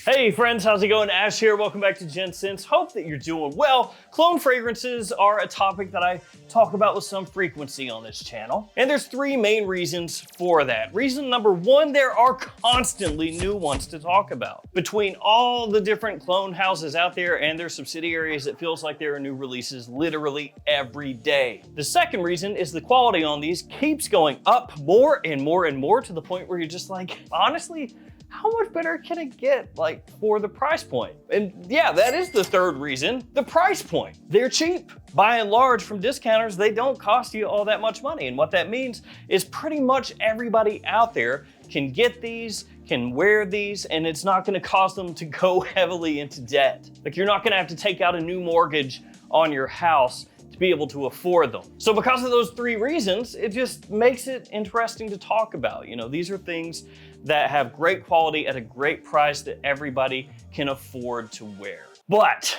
Hey friends, how's it going? Ash here, welcome back to Gents. Hope that you're doing well. Clone fragrances are a topic that I talk about with some frequency on this channel. And there's three main reasons for that. Reason number one, there are constantly new ones to talk about. Between all the different clone houses out there and their subsidiaries, it feels like there are new releases literally every day. The second reason is the quality on these keeps going up more and more and more to the point where you're just like, honestly, how much better can it get, like, for the price point? And yeah, that is the third reason, the price point. They're cheap. By and large, from discounters, they don't cost you all that much money. And what that means is pretty much everybody out there can get these, can wear these, and it's not gonna cause them to go heavily into debt. Like, you're not gonna have to take out a new mortgage on your house to be able to afford them. So because of those three reasons, it just makes it interesting to talk about. You know, these are things that have great quality at a great price that everybody can afford to wear. But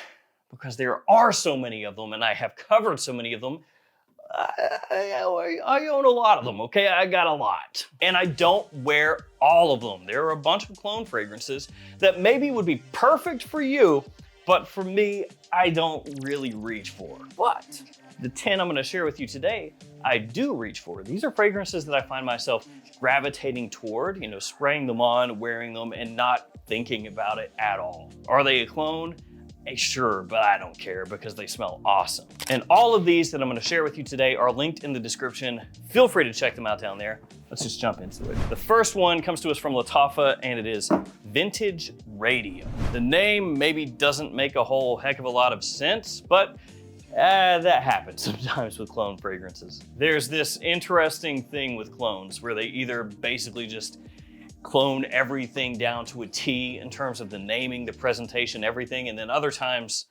because there are so many of them and I have covered so many of them, I own a lot of them, okay? I got a lot. And I don't wear all of them. There are a bunch of clone fragrances that maybe would be perfect for you, but for me, I don't really reach for. But the 10 I'm gonna share with you today, I do reach for. These are fragrances that I find myself gravitating toward, you know, spraying them on, wearing them, and not thinking about it at all. Are they a clone? Sure, but I don't care because they smell awesome. And all of these that I'm gonna share with you today are linked in the description. Feel free to check them out down there. Let's just jump into it. The first one comes to us from Lattafa, and it is Vintage Radio. The name maybe doesn't make a whole heck of a lot of sense, but that happens sometimes with clone fragrances. There's this interesting thing with clones where they either basically just clone everything down to a T in terms of the naming, the presentation, everything, and then other times,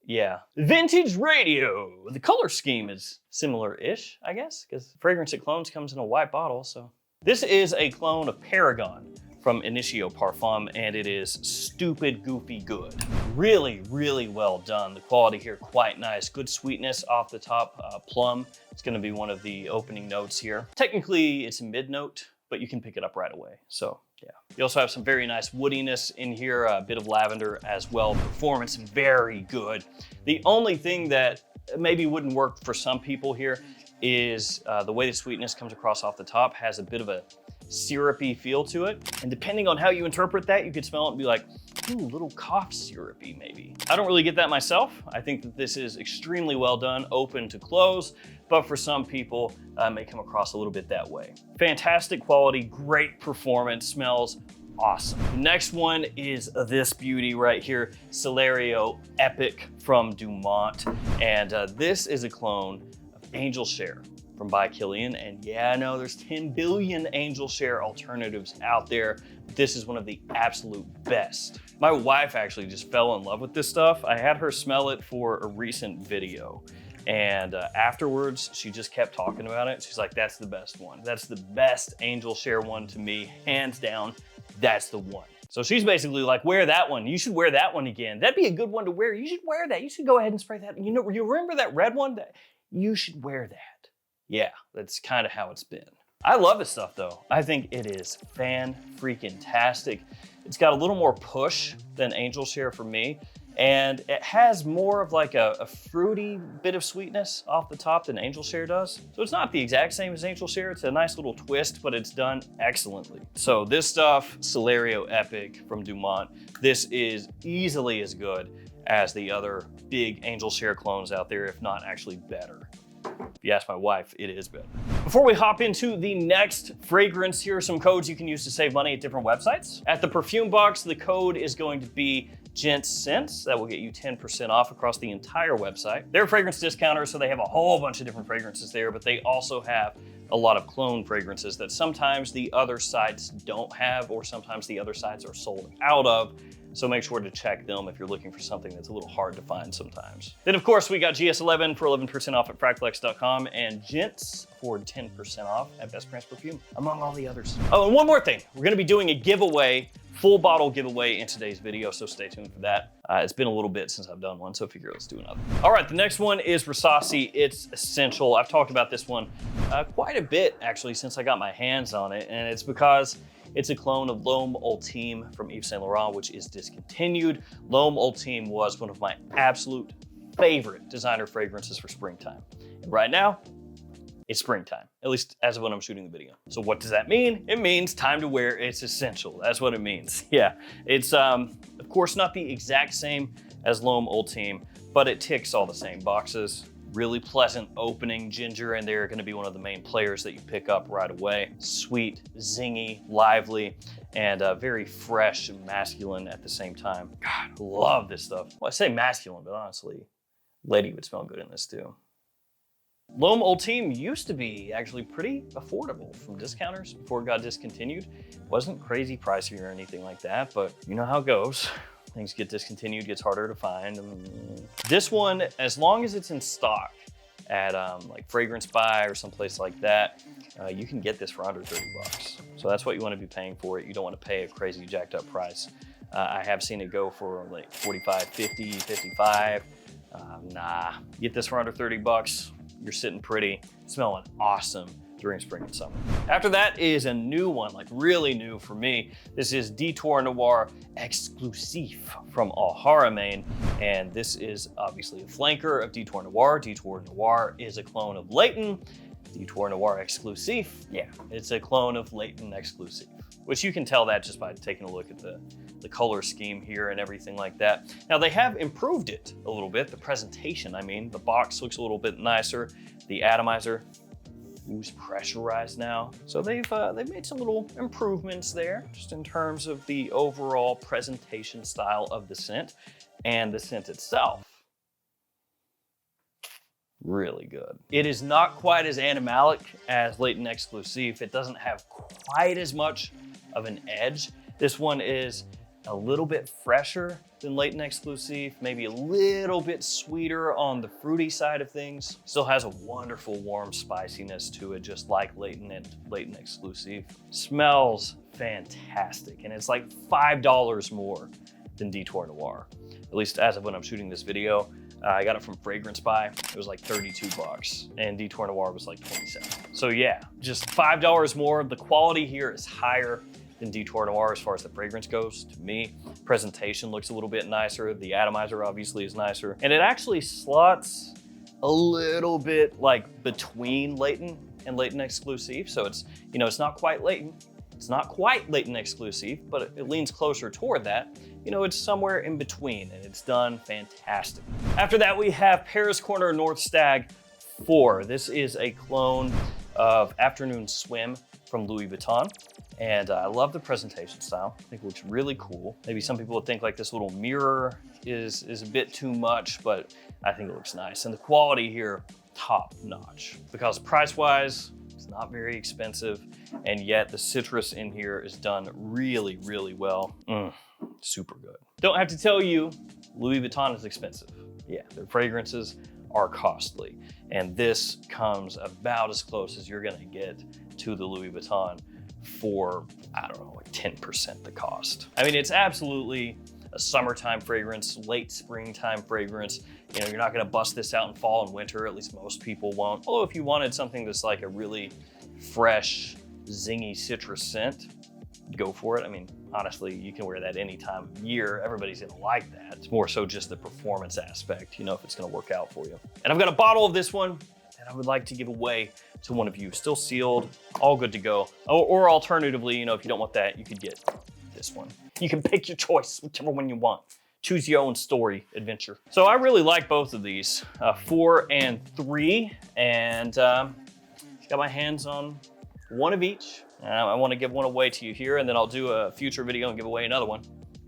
yeah. Vintage Radio. The color scheme is similar-ish, I guess, because fragrance it clones comes in a white bottle, so. This is a clone of Paragon from Initio Parfum, and it is stupid, goofy good. Really, really well done. The quality here, quite nice. Good sweetness off the top. Plum, it's gonna be one of the opening notes here. Technically, it's a mid-note, but you can pick it up right away, so yeah. You also have some very nice woodiness in here, a bit of lavender as well. Performance, very good. The only thing that maybe wouldn't work for some people here is the way the sweetness comes across off the top has a bit of a syrupy feel to it. And depending on how you interpret that, you could smell it and be like, ooh, a little cough syrupy maybe. I don't really get that myself. I think that this is extremely well done, open to close, but for some people, it may come across a little bit that way. Fantastic quality, great performance, smells awesome. The next one is this beauty right here, Celerio Epic from Dumont. And this is a clone of Angel Share from By Kilian. And yeah, I know there's 10 billion Angel Share alternatives out there. This is one of the absolute best. My wife actually just fell in love with this stuff. I had her smell it for a recent video. And afterwards, she just kept talking about it. She's like, that's the best one. That's the best Angel Share one to me, hands down, that's the one. So she's basically like, wear that one. You should wear that one again. That'd be a good one to wear. You should wear that. You should go ahead and spray that. You know, you remember that red one? You should wear that. Yeah, that's kind of how it's been. I love this stuff though. I think it is fan-freaking-tastic. It's got a little more push than Angel Share for me. And it has more of like a fruity bit of sweetness off the top than Angel Share does. So it's not the exact same as Angel Share. It's a nice little twist, but it's done excellently. So this stuff, Celerio Epic from Dumont, this is easily as good as the other big Angel Share clones out there, if not actually better. If you ask my wife, it is better. Before we hop into the next fragrance, here are some codes you can use to save money at different websites. At the perfume box, the code is going to be Gents. That will get you 10% off across the entire website. They're fragrance discounters, so they have a whole bunch of different fragrances there, but they also have a lot of clone fragrances that sometimes the other sites don't have, or sometimes the other sites are sold out of. So make sure to check them if you're looking for something that's a little hard to find sometimes. Then of course we got GS11 for 11% off at fragflex.com and Gents for 10% off at Best Brands Perfume, among all the others. Oh, and one more thing. We're gonna be doing a giveaway, full bottle giveaway in today's video, so stay tuned for that. It's been a little bit since I've done one, so I figure let's do another. All right, the next one is Rasasi. It's essential. I've talked about this one quite a bit actually since I got my hands on it, and it's because It's a clone of L'Homme Ultime from Yves Saint Laurent, which is discontinued. L'Homme Ultime was one of my absolute favorite designer fragrances for springtime. And right now, it's springtime, at least as of when I'm shooting the video. So what does that mean? It means time to wear. It's essential. That's what it means. Yeah, it's of course not the exact same as L'Homme Ultime, but it ticks all the same boxes. Really pleasant opening ginger, and they're gonna be one of the main players that you pick up right away. Sweet, zingy, lively, and very fresh and masculine at the same time. God, I love this stuff. Well, I say masculine, but honestly, lady would smell good in this too. L'Homme Ultime used to be actually pretty affordable from discounters before it got discontinued. It wasn't crazy pricey or anything like that, but you know how it goes. Things get discontinued, gets harder to find. This one, as long as it's in stock at like Fragrance Buy or someplace like that, you can get this for under 30 bucks. So that's what you want to be paying for it. You don't want to pay a crazy jacked up price. I have seen it go for like 45, 50, 55. Nah, get this for under 30 bucks. You're sitting pretty, smelling awesome during spring and summer. After that is a new one, like really new for me. This is Detour Noir Exclusif from Al Haramain, and this is obviously a flanker of Detour Noir. Detour Noir is a clone of Layton. Detour Noir Exclusif, yeah, it's a clone of Layton Exclusif, which you can tell that just by taking a look at the color scheme here and everything like that. Now they have improved it a little bit, the presentation, I mean. The box looks a little bit nicer. The atomizer, who's pressurized now. So they've made some little improvements there, just in terms of the overall presentation style of the scent, and the scent itself. Really good. It is not quite as animalic as Layton Exclusif. It doesn't have quite as much of an edge. This one is a little bit fresher than Layton Exclusif, maybe a little bit sweeter on the fruity side of things. Still has a wonderful warm spiciness to it, just like Layton and Layton Exclusif. Smells fantastic, and it's like $5 more than Detour Noir, at least as of when I'm shooting this video. I got it from Fragrance Buy. It was like 32 bucks, and Detour Noir was like 27. So yeah, just $5 more. The quality here is higher than Detour Noir as far as the fragrance goes to me. Presentation looks a little bit nicer. The atomizer obviously is nicer. And it actually slots a little bit like between Layton and Layton Exclusif. So it's, you know, it's not quite Layton. It's not quite Layton Exclusif, but it leans closer toward that. You know, it's somewhere in between, and it's done fantastic. After that, we have Paris Corner North Stag 4. This is a clone of Afternoon Swim from Louis Vuitton. And I love the presentation style. I think it looks really cool. Maybe some people would think like this little mirror is a bit too much, but I think it looks nice. And the quality here, top notch. Because price-wise, it's not very expensive, and yet the citrus in here is done really, really well. Super good. Don't have to tell you, Louis Vuitton is expensive. Yeah, their fragrances are costly. And this comes about as close as you're gonna get to the Louis Vuitton for, I don't know, like 10% the cost. I mean, it's absolutely a summertime fragrance, late springtime fragrance. You know, you're not gonna bust this out in fall and winter, at least most people won't. Although if you wanted something that's like a really fresh, zingy citrus scent, go for it. I mean, honestly, you can wear that any time of year. Everybody's gonna like that. It's more so just the performance aspect, you know, if it's gonna work out for you. And I've got a bottle of this one that I would like to give away to one of you. Still sealed, all good to go. Or alternatively, you know, if you don't want that, you could get this one. You can pick your choice, whichever one you want. Choose your own story, adventure. So I really like both of these, 4 and 3, and got my hands on one of each. I want to give one away to you here, and then I'll do a future video and give away another one.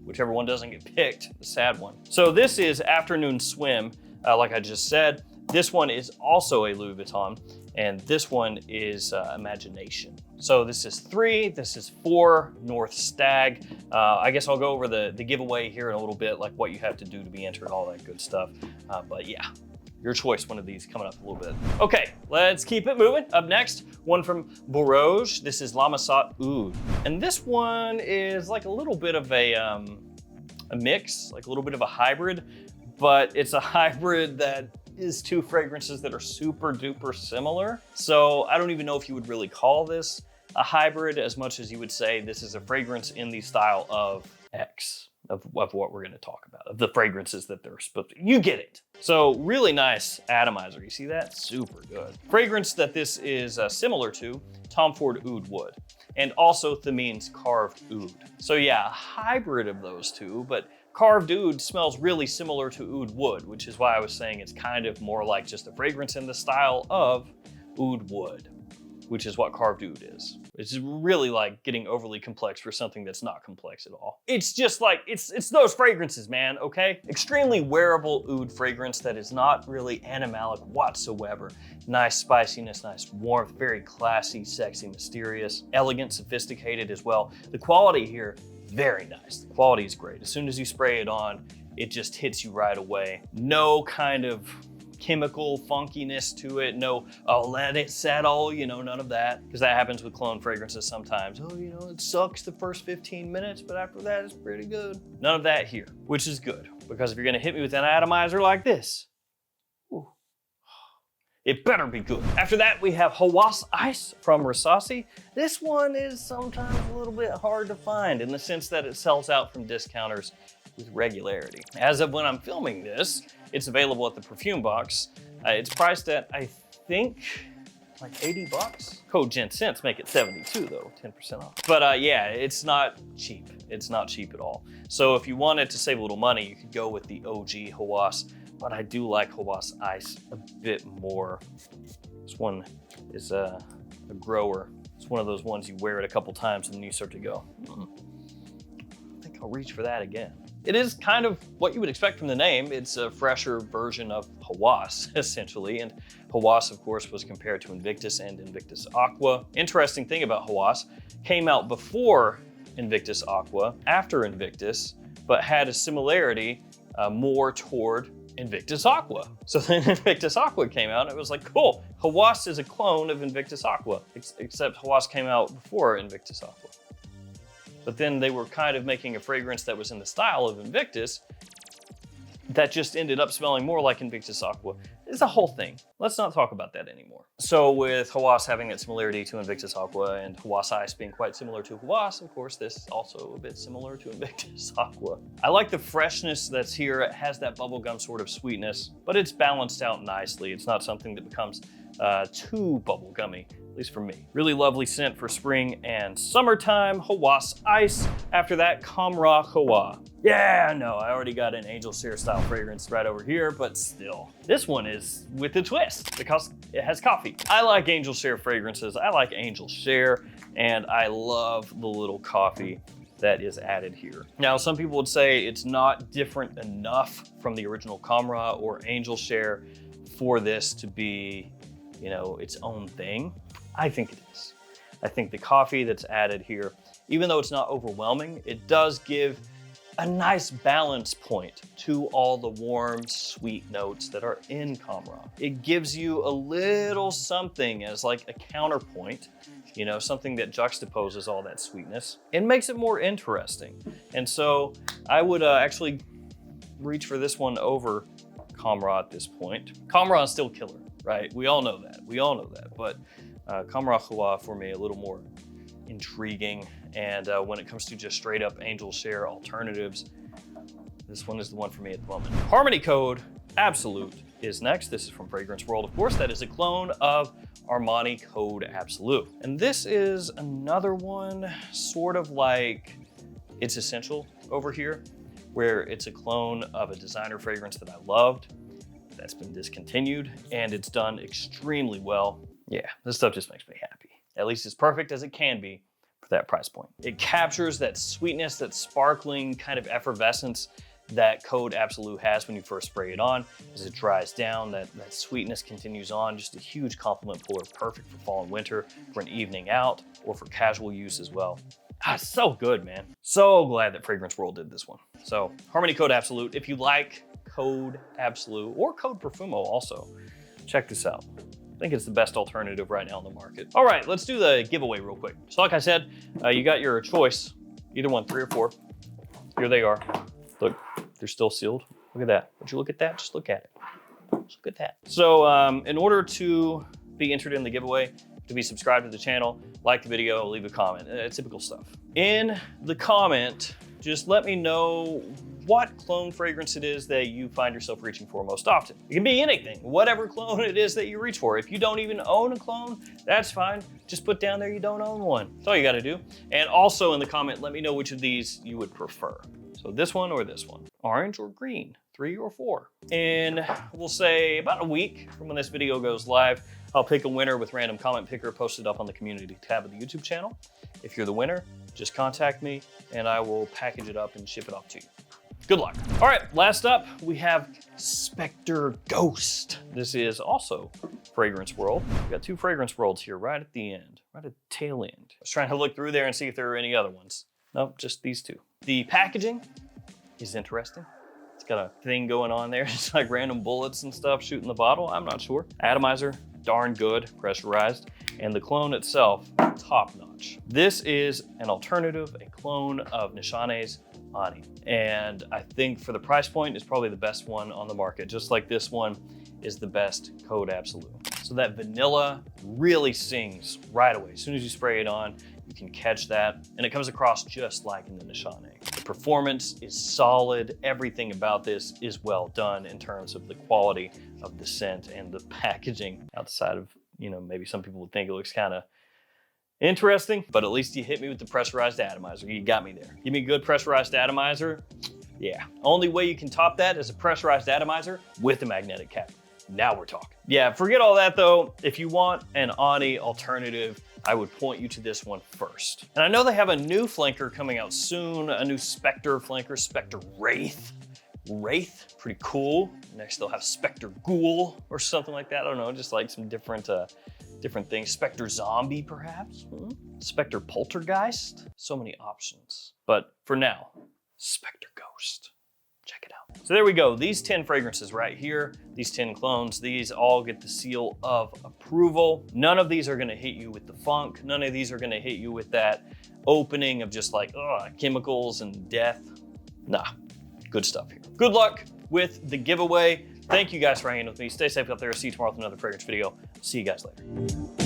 Whichever one doesn't get picked, the sad one. So this is Afternoon Swim, like I just said. This one is also a Louis Vuitton, and this one is Imagination. So this is 3, this is 4, North Stag. I guess I'll go over the giveaway here in a little bit, like what you have to do to be entered, all that good stuff. But yeah, your choice, one of these coming up a little bit. Okay, let's keep it moving. Up next, one from Bourrouge. This is La Massat Oud. And this one is like a little bit of a mix, like a little bit of a hybrid, but it's a hybrid that is 2 fragrances that are super duper similar. So I don't even know if you would really call this a hybrid as much as you would say this is a fragrance in the style of X, of what we're going to talk about, of the fragrances that they're supposed to. You get it. So really nice atomizer. You see that? Super good. Fragrance that this is similar to, Tom Ford Oud Wood, and also Thamine's Carved Oud. So yeah, a hybrid of those two, but Carved Oud smells really similar to Oud Wood, which is why I was saying it's kind of more like just a fragrance in the style of Oud Wood, which is what Carved Oud is. It's really like getting overly complex for something that's not complex at all. It's just like, it's those fragrances, man, okay? Extremely wearable oud fragrance that is not really animalic whatsoever. Nice spiciness, nice warmth, very classy, sexy, mysterious, elegant, sophisticated as well. The quality here, very nice. The quality is great. As soon as you spray it on, it just hits you right away. No kind of chemical funkiness to it. No, oh, let it settle, you know, none of that. Because that happens with cologne fragrances sometimes. Oh, you know, it sucks the first 15 minutes, but after that, it's pretty good. None of that here, which is good. Because if you're gonna hit me with an atomizer like this, ooh, it better be good. After that, we have Hawas Ice from Rasasi. This one is sometimes a little bit hard to find in the sense that it sells out from discounters with regularity. As of when I'm filming this, it's available at the perfume box. It's priced at, I think, like 80 bucks. Code Gents make it 72 though, 10% off. But yeah, it's not cheap. It's not cheap at all. So if you wanted to save a little money, you could go with the OG Hawas, but I do like Hawas Ice a bit more. This one is a grower. It's one of those ones you wear it a couple times and then you start to go, I think I'll reach for that again. It is kind of what you would expect from the name. It's a fresher version of Hawas, essentially. And Hawas, of course, was compared to Invictus and Invictus Aqua. Interesting thing about Hawas, came out before Invictus Aqua, after Invictus, but had a similarity more toward Invictus Aqua. So then Invictus Aqua came out and it was like, cool, Hawas is a clone of Invictus Aqua, except Hawas came out before Invictus Aqua. But then they were kind of making a fragrance that was in the style of Invictus that just ended up smelling more like Invictus Aqua. It's a whole thing. Let's not talk about that anymore. So with Hawas having that similarity to Invictus Aqua and Hawas Ice being quite similar to Hawas, of course, this is also a bit similar to Invictus Aqua. I like the freshness that's here. It has that bubblegum sort of sweetness, but it's balanced out nicely. It's not something that becomes too bubblegummy. At least for me. Really lovely scent for spring and summertime, Hawas Ice. After that, Kamra Hawa. Yeah, no, I already got an Angel Share style fragrance right over here, but still. This one is with a twist because it has coffee. I like Angel Share fragrances. I like Angel Share, and I love the little coffee that is added here. Now, some people would say it's not different enough from the original Kamra or Angel Share for this to be, you know, its own thing. I think it is. I think the coffee that's added here, even though it's not overwhelming, it does give a nice balance point to all the warm, sweet notes that are in Kamra. It gives you a little something as like a counterpoint, you know, something that juxtaposes all that sweetness and makes it more interesting. And so I would actually reach for this one over Kamra at this point. Kamra is still killer, right? We all know that. We all know that. But Kamra Hawa for me a little more intriguing, and when it comes to just straight up Angel Share alternatives, this one is the one for me at the moment. Harmony Code Absolute is next. This is from Fragrance World, of course. That is a clone of Armani Code Absolute, and this is another one sort of like It's Essential over here, where it's a clone of a designer fragrance that I loved that's been discontinued, and it's done extremely well. Yeah, this stuff just makes me happy. At least as perfect as it can be for that price point. It captures that sweetness, that sparkling kind of effervescence that Code Absolute has when you first spray it on. As it dries down, that sweetness continues on. Just a huge compliment puller, perfect for fall and winter, for an evening out, or for casual use as well. Ah, so good, man. So glad that Fragrance World did this one. So Harmony Code Absolute, if you like Code Absolute or Code Profumo also, check this out. I think it's the best alternative right now on the market. All right, let's do the giveaway real quick. So like I said, you got your choice, either one, 3 or 4. Here they are. Look, they're still sealed. Look at that. Would you look at that? Just look at it. Just look at that. So in order to be entered in the giveaway, to be subscribed to the channel, like the video, leave a comment, typical stuff. In the comment, just let me know what clone fragrance it is that you find yourself reaching for most often. It can be anything, whatever clone it is that you reach for. If you don't even own a clone, that's fine. Just put down there you don't own one. That's all you gotta do. And also in the comment, let me know which of these you would prefer. So this one or this one, orange or green, 3 or 4. In, we'll say about a week from when this video goes live, I'll pick a winner with random comment picker posted up on the community tab of the YouTube channel. If you're the winner, just contact me and I will package it up and ship it off to you. Good luck. All right, last up, we have Spectre Ghost. This is also Fragrance World. We've got 2 Fragrance Worlds here right at the end, right at the tail end. I was trying to look through there and see if there are any other ones. Nope, just these 2. The packaging is interesting. It's got a thing going on there. It's like random bullets and stuff shooting the bottle. I'm not sure. Atomizer, darn good, pressurized. And the clone itself, top notch. This is an alternative, a clone of Nishane's Ani. And I think for the price point, it's probably the best one on the market. Just like this one is the best Code Absolute. So that vanilla really sings right away. As soon as you spray it on, you can catch that. And it comes across just like in the Nishane. The performance is solid. Everything about this is well done in terms of the quality of the scent and the packaging. Outside of, you know, maybe some people would think it looks kind of interesting, but at least you hit me with the pressurized atomizer. You got me there. Give me a good pressurized atomizer. Yeah, only way you can top that is a pressurized atomizer with a magnetic cap. Now we're talking. Yeah, forget all that though. If you want an Ani alternative, I would point you to this one first. And I know they have a new flanker coming out soon, a new Spectre flanker, Spectre Wraith. Wraith, pretty cool. Next they'll have Spectre Ghoul or something like that. I don't know, just like some different things. Spectre Zombie, perhaps? Spectre Poltergeist? So many options. But for now, Spectre Ghost. Check it out. So there we go. These 10 fragrances right here, these 10 clones, these all get the seal of approval. None of these are gonna hit you with the funk. None of these are gonna hit you with that opening of just like, chemicals and death. Nah, good stuff here. Good luck with the giveaway. Thank you guys for hanging with me. Stay safe out there. See you tomorrow with another fragrance video. See you guys later.